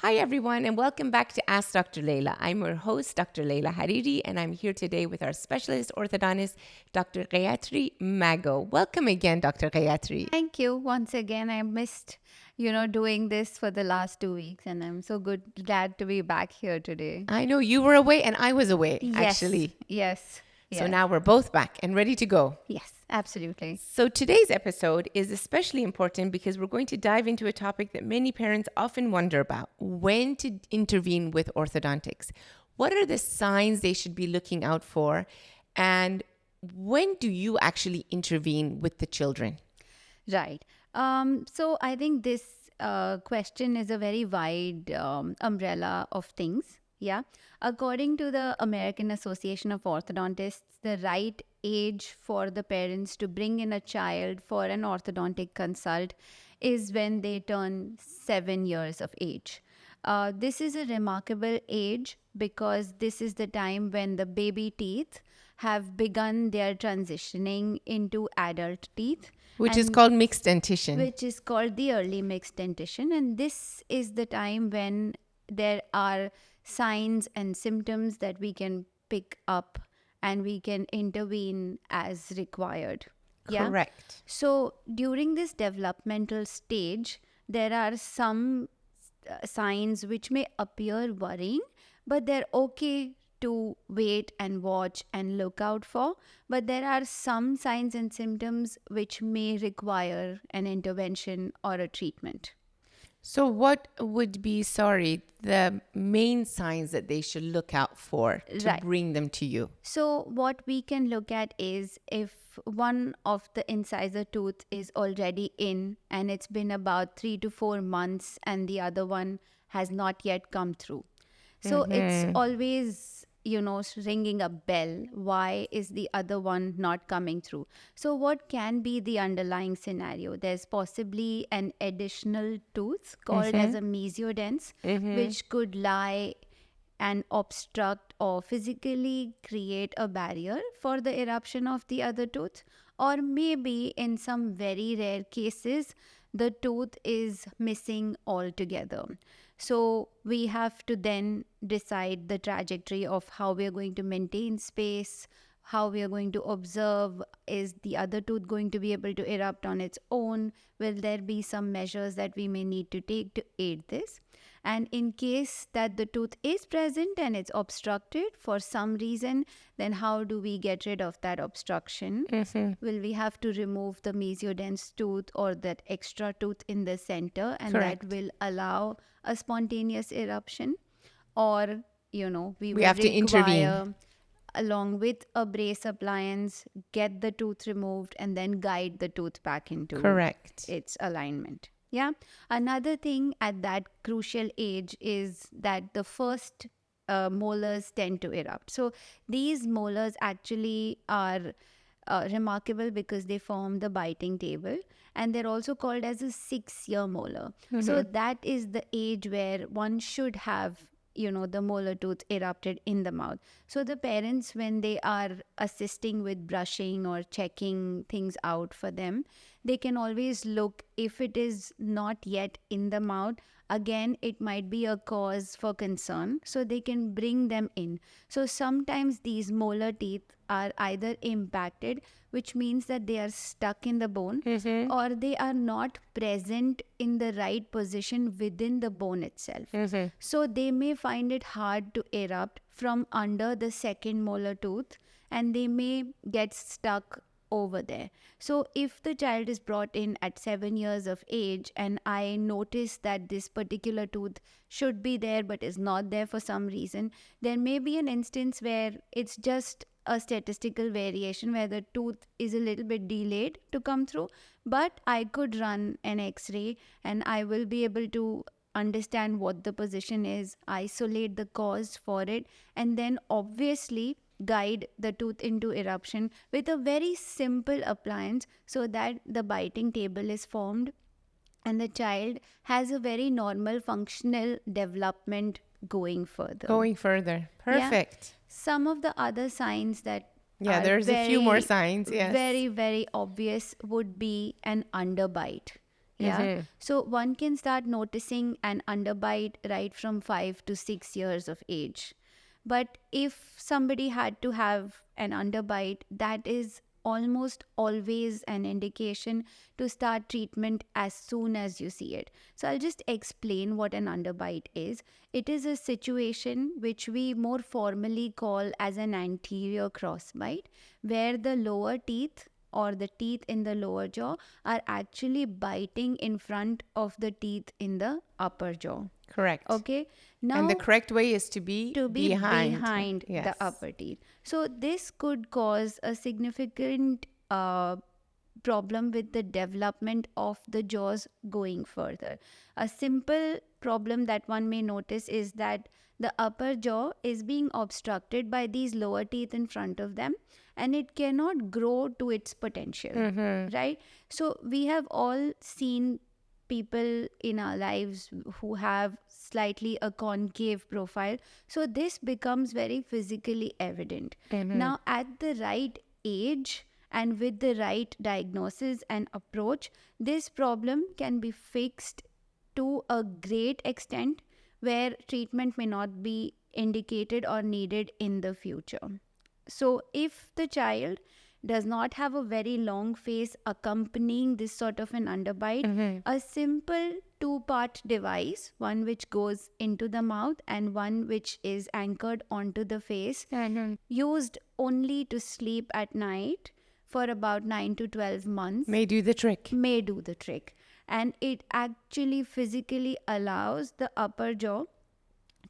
Hi, everyone, and welcome back to Ask Dr. Leila. I'm your host, Dr. Leila Hariri, and I'm here today with our specialist orthodontist, Dr. Gayatri Mago. Welcome again, Dr. Gayatri. Thank you once again. I missed, doing this for the last 2 weeks, and I'm so glad to be back here today. I know you were away and I was away, Yes, actually. yes, So yes, now we're both back and ready to go. yes, absolutely. So today's episode is especially important because we're going to dive into a topic that many parents often wonder about: when to intervene with orthodontics. What are the signs they should be looking out for? And when do you actually intervene with the children? Right. So I think this question is a very wide umbrella of things. Yeah. According to the American Association of Orthodontists, the right age for the parents to bring in a child for an orthodontic consult is when they turn 7 years of age. This is a remarkable age because this is the time when the baby teeth have begun their transitioning into adult teeth, Which is and called mixed dentition. which is called the early mixed dentition. And this is the time when there are signs and symptoms that we can pick up and we can intervene as required. Yeah. Correct. So during this developmental stage, there are some signs which may appear worrying, but they're okay to wait and watch and look out for. But there are some signs and symptoms which may require an intervention or a treatment. So, what would be, the main signs that they should look out for to Right. bring them to you? So, what we can look at is if one of the incisor tooth is already in and it's been about 3 to 4 months and the other one has not yet come through. So, it's always, ringing a bell. Why is the other one not coming through? So, what can be the underlying scenario? There's possibly an additional tooth called as a mesiodens, which could lie and obstruct or physically create a barrier for the eruption of the other tooth. Or maybe in some very rare cases, the tooth is missing altogether. So we have to then decide the trajectory of how we are going to maintain space, how we are going to observe. Is the other tooth going to be able to erupt on its own? Will there be some measures that we may need to take to aid this? And in case that the tooth is present and it's obstructed for some reason, then how do we get rid of that obstruction? Will we have to remove the mesiodens tooth or that extra tooth in the center, and Correct. that will allow a spontaneous eruption? Or, we We will have to intervene. require, along with a brace appliance, get the tooth removed and then guide the tooth back into Correct. its alignment. Yeah. Another thing at that crucial age is that the first molars tend to erupt. So these molars actually are remarkable because they form the biting table, and they're also called as a 6-year molar. So that is the age where one should have the molar tooth erupted in the mouth. So the parents, when they are assisting with brushing or checking things out for them, they can always look if it is not yet in the mouth. Again, it might be a cause for concern, so they can bring them in. So sometimes these molar teeth are either impacted, which means that they are stuck in the bone, or they are not present in the right position within the bone itself. So they may find it hard to erupt from under the second molar tooth, and they may get stuck over there. So if the child is brought in at 7 years of age and I notice that this particular tooth should be there but is not there for some reason, there may be an instance where it's just a statistical variation where the tooth is a little bit delayed to come through, but I could run an x-ray and I will be able to understand what the position is, isolate the cause for it, and then obviously guide the tooth into eruption with a very simple appliance so that the biting table is formed and the child has a very normal functional development going further. Going further. Perfect. Some of the other signs that Yeah, are there's a few more very, signs. Yes. very, very obvious would be an underbite. Yeah. So one can start noticing an underbite right from 5 to 6 years of age. But if somebody had to have an underbite, that is almost always an indication to start treatment as soon as you see it. So I'll just explain what an underbite is. It is a situation which we more formally call as an anterior crossbite, where the lower teeth or the teeth in the lower jaw are actually biting in front of the teeth in the upper jaw. Correct. Okay. And the Now, correct way is to be behind Yes. the upper teeth. So this could cause a significant problem with the development of the jaws going further. A simple problem that one may notice is that the upper jaw is being obstructed by these lower teeth in front of them, and it cannot grow to its potential, right? So we have all seen people in our lives who have slightly a concave profile, so this becomes very physically evident. Now at the right age and with the right diagnosis and approach, this problem can be fixed to a great extent, where treatment may not be indicated or needed in the future. So if the child does not have a very long face accompanying this sort of an underbite, a simple two-part device, one which goes into the mouth and one which is anchored onto the face, used only to sleep at night for about 9 to 12 months, May do the trick. may do the trick. And it actually physically allows the upper jaw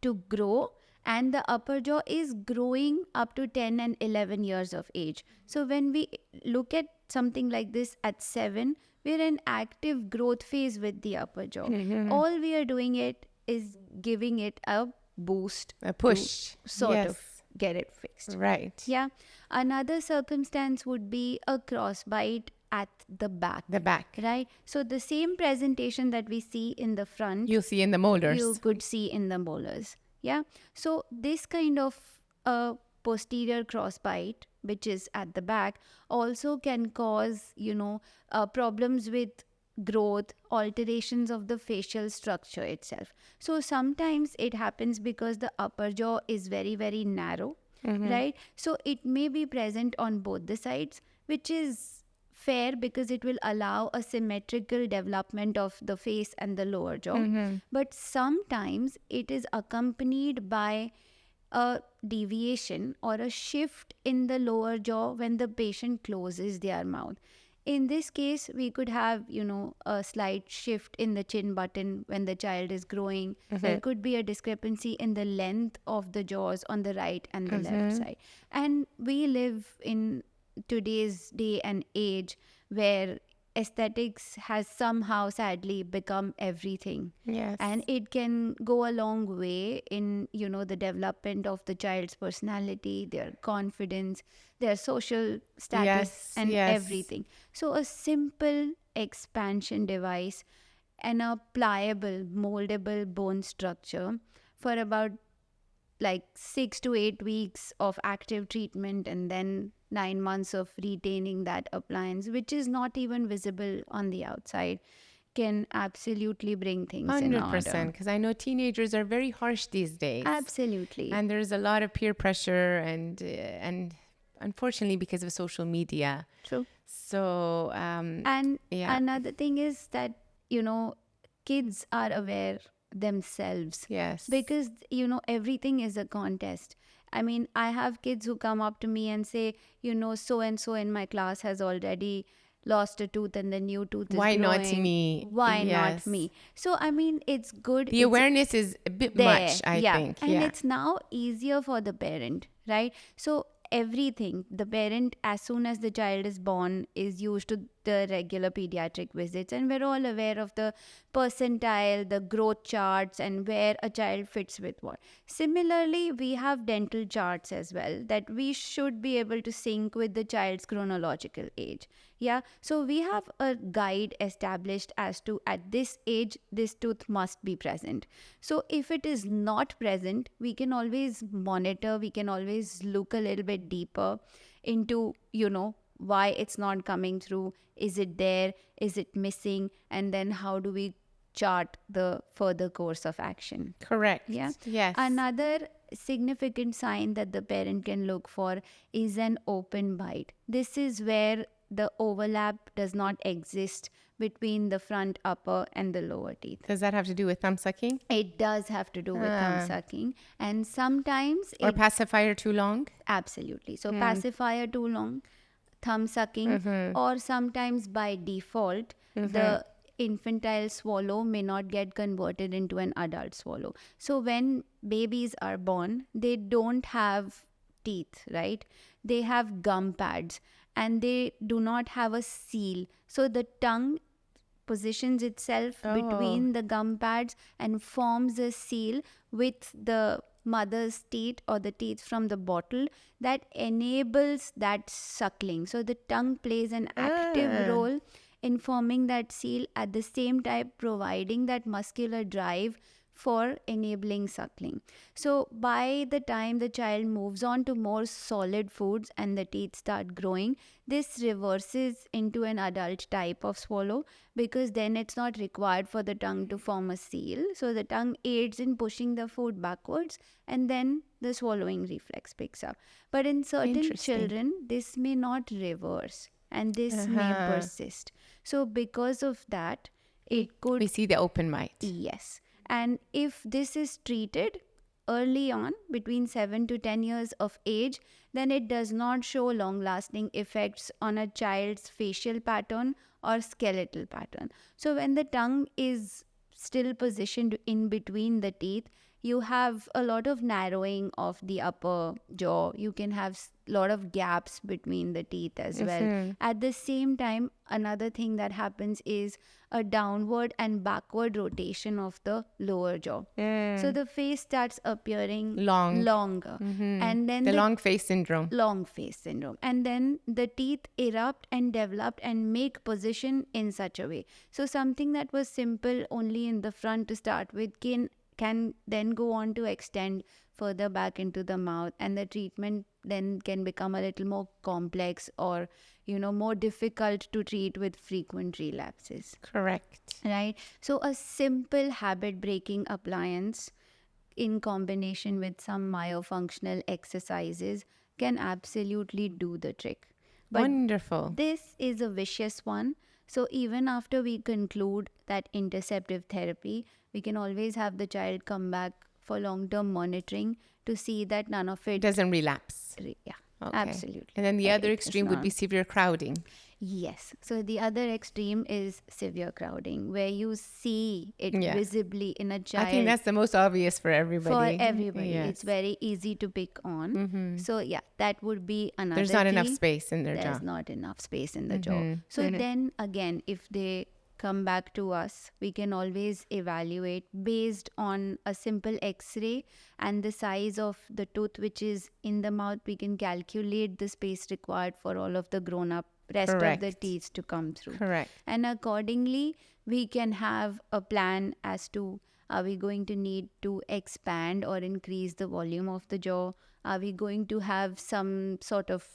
to grow, and the upper jaw is growing up to 10 and 11 years of age. So when we look at something like this at 7, we're in active growth phase with the upper jaw. All we are doing it is giving it a boost, A push. to sort Yes. of get it fixed. Right. Yeah. Another circumstance would be a crossbite at the back. The back. Right. So the same presentation that we see in the front, You'll see in the molars. you could see in the molars. Yeah. So this kind of a posterior crossbite, which is at the back, also can cause, problems with growth, alterations of the facial structure itself. So sometimes it happens because the upper jaw is very, very narrow, right? So it may be present on both the sides, which is fair because it will allow a symmetrical development of the face and the lower jaw. But sometimes it is accompanied by a deviation or a shift in the lower jaw when the patient closes their mouth. In this case, we could have, a slight shift in the chin button when the child is growing. There could be a discrepancy in the length of the jaws on the right and the left side. And we live in today's day and age where aesthetics has somehow sadly become everything. Yes. And it can go a long way in, the development of the child's personality, their confidence, their social status, Yes, and yes. everything. So a simple expansion device and a pliable, moldable bone structure for about like 6 to 8 weeks of active treatment and then 9 months of retaining that appliance, which is not even visible on the outside, can absolutely bring things in 100%. order. Because I know teenagers are very harsh these days. Absolutely. And there's a lot of peer pressure and unfortunately because of social media. True. So, And yeah. another thing is that, kids are aware themselves. Yes. Because, everything is a contest. I mean, I have kids who come up to me and say, so and so in my class has already lost a tooth and the new tooth is Why not growing. me? Why Yes. not me? So, I mean, it's good. The it's awareness is a bit there. much, I Yeah. think. And Yeah. it's now easier for the parent, right? So everything, the parent, as soon as the child is born, is used to the regular pediatric visits, and we're all aware of the percentile, the growth charts, and where a child fits with what. Similarly, we have dental charts as well that we should be able to sync with the child's chronological age. Yeah, so we have a guide established as to at this age this tooth must be present. So if it is not present, we can always monitor, we can always look a little bit deeper into, why it's not coming through. Is it there? Is it missing? And then how do we chart the further course of action? Correct. Yeah. Yes. Another significant sign that the parent can look for is an open bite. This is where the overlap does not exist between the front upper and the lower teeth. Does that have to do with thumb sucking? It does have to do with thumb sucking, and sometimes Or it pacifier too long? absolutely. So pacifier too long, thumb sucking, or sometimes by default the infantile swallow may not get converted into an adult swallow. So when babies are born, they don't have teeth, right? They have gum pads and they do not have a seal. So the tongue positions itself between the gum pads and forms a seal with the mother's teeth or the teeth from the bottle that enables that suckling. So the tongue plays an active role in forming that seal, at the same time providing that muscular drive for enabling suckling. So by the time the child moves on to more solid foods and the teeth start growing, this reverses into an adult type of swallow, because then it's not required for the tongue to form a seal. So the tongue aids in pushing the food backwards and then the swallowing reflex picks up. But in certain children, this may not reverse and this may persist. So because of that, it could... We see the open bite. Yes. And if this is treated early on, between 7 to 10 years of age, then it does not show long-lasting effects on a child's facial pattern or skeletal pattern. So when the tongue is still positioned in between the teeth, you have a lot of narrowing of the upper jaw. You can have a lot of gaps between the teeth as well. At the same time, another thing that happens is a downward and backward rotation of the lower jaw. So the face starts appearing longer. And then the long face syndrome. Long face syndrome. And then the teeth erupt and develop and make position in such a way. So something that was simple only in the front to start with can then go on to extend further back into the mouth, and the treatment then can become a little more complex or more difficult to treat with frequent relapses. Correct. Right? So a simple habit breaking appliance in combination with some myofunctional exercises can absolutely do the trick. But wonderful. This is a vicious one. So even after we conclude that interceptive therapy, we can always have the child come back for long-term monitoring to see that none of it doesn't relapse. Yeah, okay. Absolutely. And then the other extreme would be severe crowding. Yes. So the other extreme is severe crowding, where you see it visibly in a child. I think that's the most obvious for everybody. For everybody. Yes. It's very easy to pick on. So yeah, that would be another There's not key. enough space in their jaw. There's not enough space in the jaw. So then again, if they come back to us, we can always evaluate based on a simple x-ray and the size of the tooth which is in the mouth. We can calculate the space required for all of the grown-up rest Correct. of the teeth to come through. Correct. And accordingly, we can have a plan as to, are we going to need to expand or increase the volume of the jaw? Are we going to have some sort of,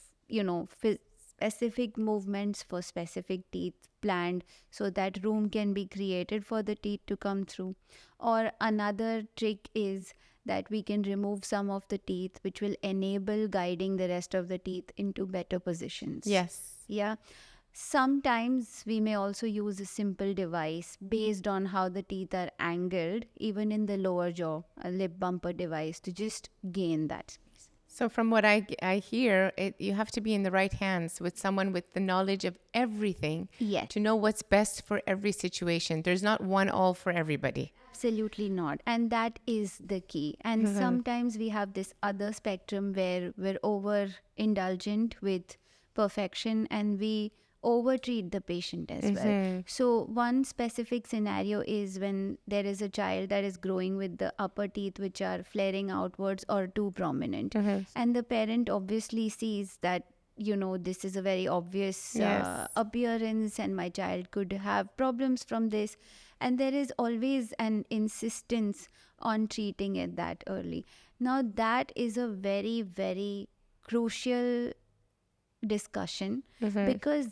specific movements for specific teeth planned so that room can be created for the teeth to come through? Or another trick is that we can remove some of the teeth, which will enable guiding the rest of the teeth into better positions. Yes. Yeah. Sometimes we may also use a simple device based on how the teeth are angled, even in the lower jaw, a lip bumper device to just gain that space. So from what I hear, you have to be in the right hands with someone with the knowledge of everything to know what's best for every situation. There's not one all for everybody. Absolutely not. And that is the key. And sometimes we have this other spectrum where we're over-indulgent with perfection and we over-treat the patient as well. So one specific scenario is when there is a child that is growing with the upper teeth which are flaring outwards or too prominent. And the parent obviously sees that, this is a very obvious appearance and my child could have problems from this. And there is always an insistence on treating it that early. Now that is a very, very crucial discussion because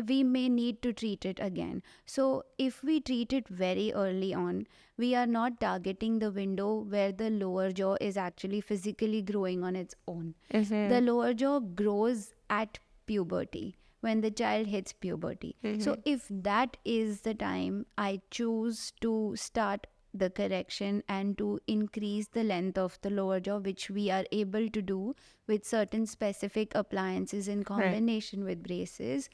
we may need to treat it again. So if we treat it very early on, we are not targeting the window where the lower jaw is actually physically growing on its own. The lower jaw grows at puberty, when the child hits puberty. So if that is the time, I choose to start the correction and to increase the length of the lower jaw, which we are able to do with certain specific appliances in combination with braces,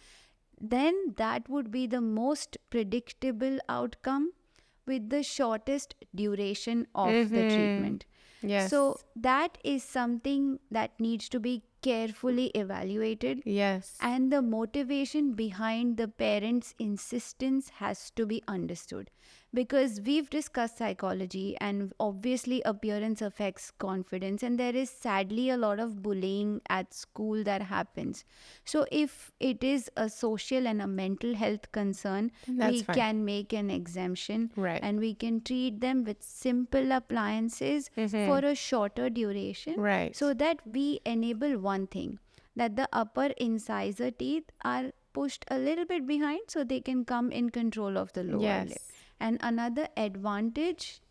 then that would be the most predictable outcome with the shortest duration of the treatment. Yes. So that is something that needs to be carefully evaluated. Yes. And the motivation behind the parents' insistence has to be understood. Because we've discussed psychology, and obviously appearance affects confidence, and there is sadly a lot of bullying at school that happens. So if it is a social and a mental health concern, we can make an exemption, and we can treat them with simple appliances for a shorter duration, so that we enable one thing, that the upper incisor teeth are pushed a little bit behind so they can come in control of the lower lip. And another advantage,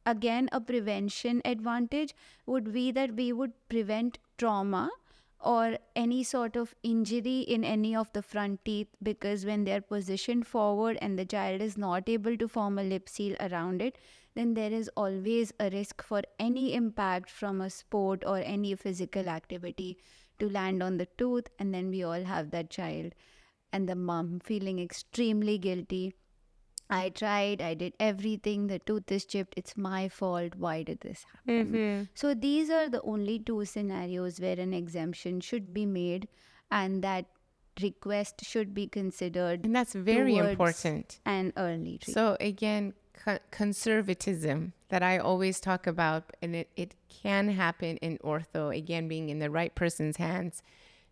again a prevention advantage, would be that we would prevent trauma or any sort of injury in any of the front teeth, because when they're positioned forward and the child is not able to form a lip seal around it, then there is always a risk for any impact from a sport or any physical activity to land on the tooth, and then we all have that child and the mom feeling extremely guilty. I tried, I did everything, the tooth is chipped, it's my fault, why did this happen? So these are the only two scenarios where an exemption should be made, and that request should be considered. And that's very important. An early treatment. So again, conservatism that I always talk about, and it can happen in ortho, again, being in the right person's hands.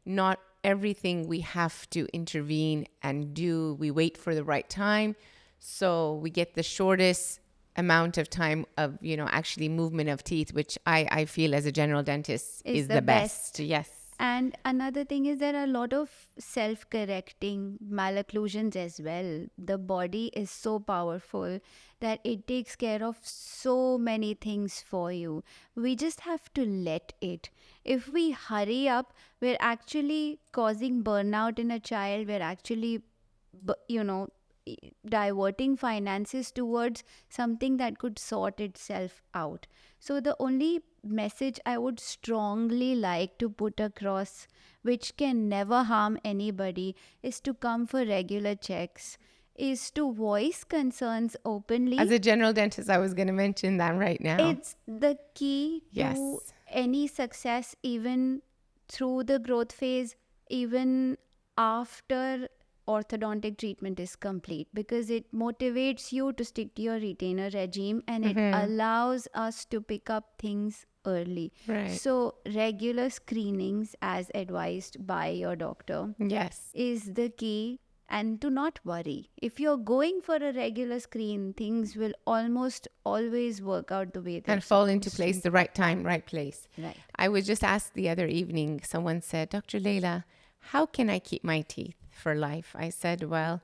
Not everything we have to intervene and do. We wait for the right time. So we get the shortest amount of time of, actually movement of teeth, which I feel as a general dentist is the best. Yes. And another thing is there are a lot of self-correcting malocclusions as well. The body is so powerful that it takes care of so many things for you. We just have to let it. If we hurry up, we're actually causing burnout in a child. We're actually, diverting finances towards something that could sort itself out. So the only message I would strongly like to put across, which can never harm anybody, is to come for regular checks, is to voice concerns openly. As a general dentist, I was going to mention that right now. It's the key to any success, even through the growth phase, even after orthodontic treatment is complete, because it motivates you to stick to your retainer regime, and it allows us to pick up things early. So regular screenings as advised by your doctor is the key, and to not worry. If you're going for a regular screen, things will almost always work out the way they and fall into place, the right time, right place. I was just asked the other evening, someone said, Dr. Leila, how can I keep my teeth for life? I said, well,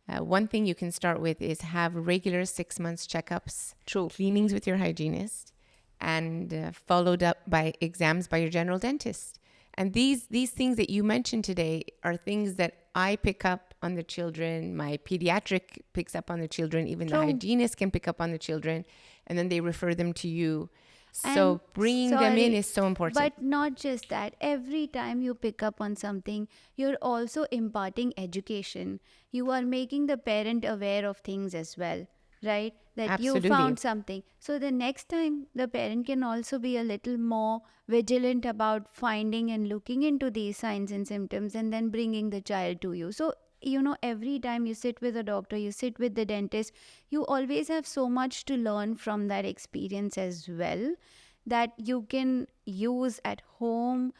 one thing you can start with is have regular 6 months checkups, cleanings with your hygienist, and followed up by exams by your general dentist. And these things that you mentioned today are things that I pick up on the children, my pediatric picks up on the children, even the hygienist can pick up on the children, and then they refer them to you. So bringing them in is so important. But not just that. Every time you pick up on something, you're also imparting education. You are making the parent aware of things as well, right? That you found something. So the next time, the parent can also be a little more vigilant about finding and looking into these signs and symptoms, and then bringing the child to you. So every time you sit with a doctor, you sit with the dentist, you always have so much to learn from that experience as well, that you can use at home,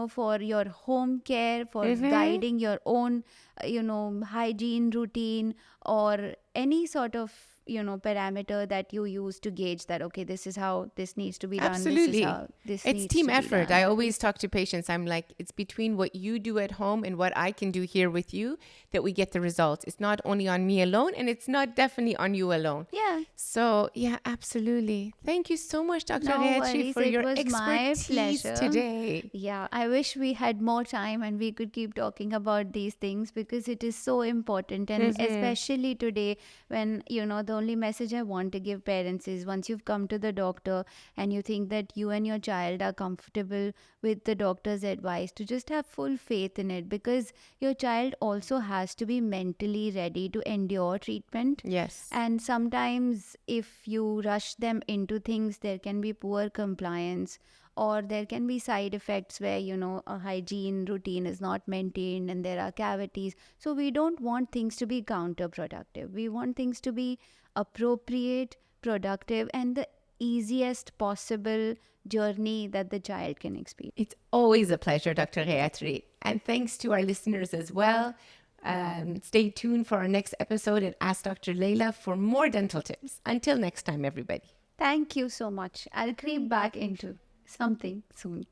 for your home care, for guiding your own, hygiene routine, or any sort of, parameter that you use to gauge that, okay, this is how this needs to be done. Absolutely. This is how this It's needs team to be effort. done. I always talk to patients. I'm like, it's between what you do at home and what I can do here with you that we get the results. It's not only on me alone, and it's not definitely on you alone. Yeah. So, yeah, absolutely. Thank you so much, Dr. No Gayatri, worries. for It your was my expertise pleasure. today. Yeah, I wish we had more time and we could keep talking about these things because it is so important. And especially today, when, the only message I want to give parents is once you've come to the doctor and you think that you and your child are comfortable with the doctor's advice, to just have full faith in it, because your child also has to be mentally ready to endure treatment. Yes. And sometimes, if you rush them into things, there can be poor compliance, or there can be side effects where, a hygiene routine is not maintained and there are cavities. So, we don't want things to be counterproductive. We want things to be appropriate, productive, and the easiest possible journey that the child can experience. It's always a pleasure, Dr. Gayatri. And thanks to our listeners as well. Stay tuned for our next episode at Ask Dr. Leila for more dental tips. Until next time, everybody. Thank you so much. I'll creep back into something soon.